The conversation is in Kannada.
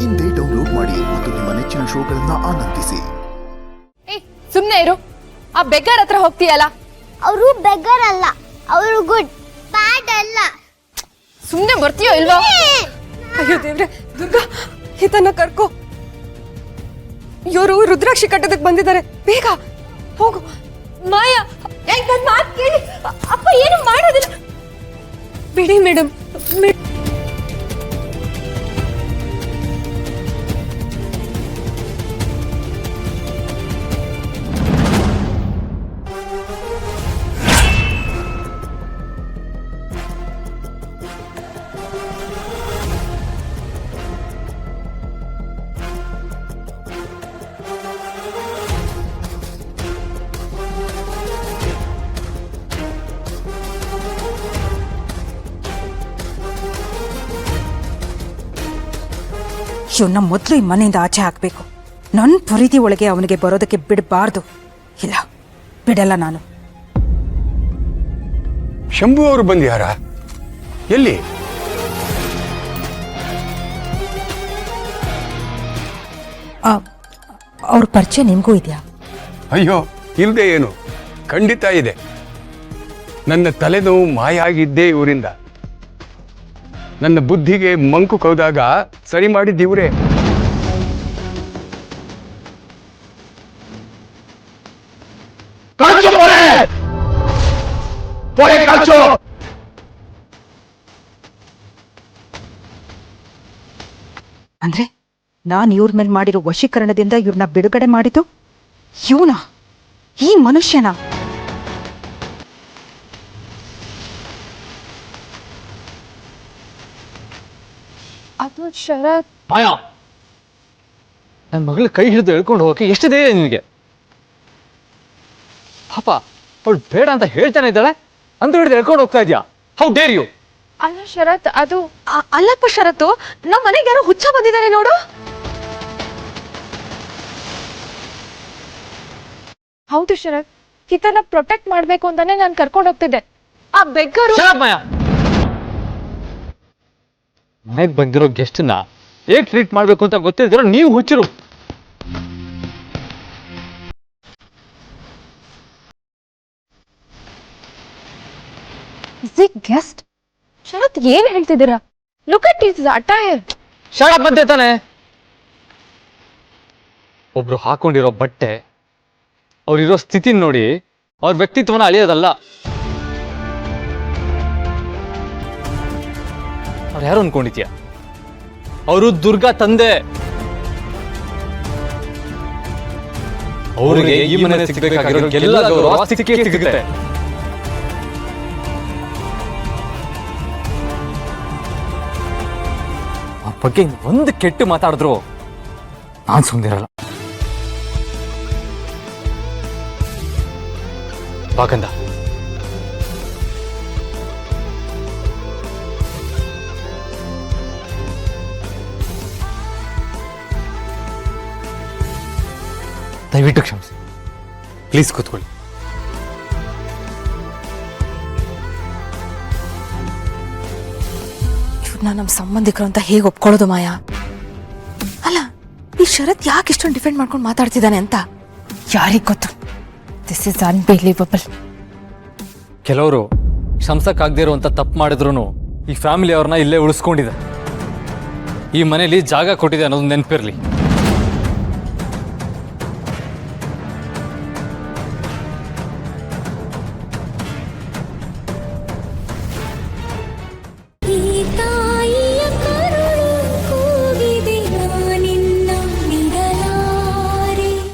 ಇಂದೇ ಡೌನ್ಲೋಡ್ ಮಾಡಿ ಮತ್ತು ನಿಮ್ಮ ನೆಚ್ಚಿನ ಶೋಗಳನ್ನ ಆನಂದಿಸಿ. ಸುಮ್ನೆ ಇರು. ಆ ಬೆಗ್ಗರ್ ಹತ್ರ ಹೋಗ್ತೀಯಲ್ಲ, ಅವರು ಬೆಗ್ಗರ್ ಅಲ್ಲ, ಅವರು ಗುಡ್ ಬ್ಯಾಡ್ ಅಲ್ಲ. ಸುಮ್ನೆ ಬರ್ತೀಯೋ ಇಲ್ವೋ? ಅಯ್ಯೋ ದೇವ್ರೆ, ದುರ್ಗಾ ಇದನ್ನ ಕರ್ಕೋ. ಇವರು ರುದ್ರಾಕ್ಷಿ ಕಟ್ಟೋದಕ್ಕೆ ಬಂದಿದ್ದಾರೆ, ಬೇಗ ಹೋಗು. ಮಾಯಾ, ನನ್ನ ಮಾತು ಕೇಳಿ. ಅಪ್ಪ ಏನು ಮಾಡೋದಿಲ್ಲ. ಬಿಡಿ ಮೇಡಮ್. ಇವನ್ನ ಮೊದಲು ಈ ಮನೆಯಿಂದ ಆಚೆ ಹಾಕಬೇಕು. ನನ್ನ ಪರಿಧಿ ಒಳಗೆ ಅವನಿಗೆ ಬರೋದಕ್ಕೆ ಬಿಡಬಾರ್ದು. ಇಲ್ಲ, ಬಿಡಲ್ಲ ನಾನು. ಶಂಭು ಅವರು ಬಂದ್ಯಾರ? ಎಲ್ಲಿ? ಅವ್ರ ಪರಿಚಯ ನಿಮಗೂ ಇದೆಯಾ? ಅಯ್ಯೋ, ಇಲ್ಲದೆ ಏನು, ಖಂಡಿತ ಇದೆ. ನನ್ನ ತಲೆನೋವು ಮಾಯ ಆಗಿದ್ದೇ ಇವರಿಂದ. ನನ್ನ ಬುದ್ಧಿಗೆ ಮಂಕು ಕೌದಾಗ ಸರಿ ಮಾಡಿದ್ದೀವ್ರೆ. ಅಂದ್ರೆ ನಾನು ಇವ್ರ ಮೇಲೆ ಮಾಡಿರೋ ವಶೀಕರಣದಿಂದ ಇವ್ರನ್ನ ಬಿಡುಗಡೆ ಮಾಡಿದ್ದು ಇವನ, ಈ ಮನುಷ್ಯನ. ಅದು ಶರತ್. ಮಾಯಾ, ನನ್ನ ಮಗಳ ಕೈ ಹಿಡಿದು ಎಳ್ಕೊಂಡು ಹೋಗಕ್ಕೆ ಎಷ್ಟು ಧೈರ್ಯ ನಿನಗೆ? ಪಾಪ ಅವಳು ಬೇಡ ಅಂತ ಹೇಳ್ತಾನೆ ಇದ್ದಾಳೆ, ಅಂತ ಹಿಡಿದು ಎಳ್ಕೊಂಡು ಹೋಗ್ತಾ ಇದೆಯಾ? How dare you? ಅಲ್ಲ ಶರತ್, ಅದು ಅಲ್ಲಪ್ಪ ಶರತ್ತು, ನಮ್ಮ ಮನೆಗೆ ಯಾರೋ ಹುಚ್ಚ ಬಂದಿದ್ದಾರೆ ನೋಡು. ಹೌದು ಶರತ್, ಕಿತನ ಪ್ರೊಟೆಕ್ಟ್ ಮಾಡ್ಬೇಕು ಅಂತಾನೆ ನಾನು ಕರ್ಕೊಂಡು ಹೋಗ್ತಿದ್ದೆ. ಆ ಬೆಗ್ಗರು ಮಾಯಾ, ಮನೆಗೆ ಬಂದಿರೋ ಗೆಸ್ಟ್ನ ಹೇಗೆ ಟ್ರೀಟ್ ಮಾಡ್ಬೇಕು ಅಂತ ಗೊತ್ತಿದ್ದೀರೋ ನೀವು ಹುಚ್ಚರು. ಗೆಸ್ಟ್ ಶರತ್, ಏನ್ ಹೇಳ್ತಿದ್ದೀರಾ? Look at his attire. ಶಾಳ ಬಂದೆ ತಾನೆ. ಒಬ್ರು ಹಾಕೊಂಡಿರೋ ಬಟ್ಟೆ, ಅವ್ರಿರೋ ಸ್ಥಿತಿ ನೋಡಿ ಅವ್ರ ವ್ಯಕ್ತಿತ್ವನ ಅಳಿಯೋದಲ್ಲ. ಅವ್ರು ಯಾರು ಅನ್ಕೊಂಡಿದ್ಯಾ? ಅವರು ದುರ್ಗಾ ತಂದೆ. ಅವ್ರಿಗೆ ಈ ಮನೆ ಸಿಗ್ಬೇಕಾಗಿರೋ ಎಲ್ಲ ಗೌರವ ಸಿಕ್ಕೇ ಸಿಗುತ್ತೆ. ಆ ಬಗ್ಗೆ ಒಂದು ಕೆಟ್ಟು ಮಾತಾಡಿದ್ರು ನಾನ್ ಸುಮ್ಮನಿರಲ್ಲ. ಬಾಕಂದ, ದಯವಿಟ್ಟು ಕ್ಷಮಿಸಿ. ಪ್ಲೀಸ್ ಕೂತ್ಕೊಳ್ಳಿ. ಇವ್ರನ್ನ ನಮ್ಮ ಸಂಬಂಧಿಕರು ಅಂತ ಹೇಗೆ ಒಪ್ಕೊಳ್ಳೋದು ಮಾಯಾ? ಅಲ್ಲ, ಈ ಶರತ್ ಯಾಕೆ ಇಷ್ಟೊಂದು ಡಿಫೆಂಡ್ ಮಾಡ್ಕೊಂಡು ಮಾತಾಡ್ತಿದ್ದಾನೆ ಅಂತ ಯಾರಿಗ್ ಗೊತ್ತು? This is unbelievable. ಕೆಲವರು ಕ್ಷಮಿಸಕ್ಕಾಗದೇ ಇರುವಂತ ತಪ್ಪು ಮಾಡಿದ್ರು ಈ ಫ್ಯಾಮಿಲಿ ಅವ್ರನ್ನ ಇಲ್ಲೇ ಉಳಿಸ್ಕೊಂಡಿದೆ. ಈ ಮನೇಲಿ ಜಾಗ ಕೊಟ್ಟಿದೆ ಅನ್ನೋದು ನೆನಪಿರ್ಲಿ. ಗೀತಾ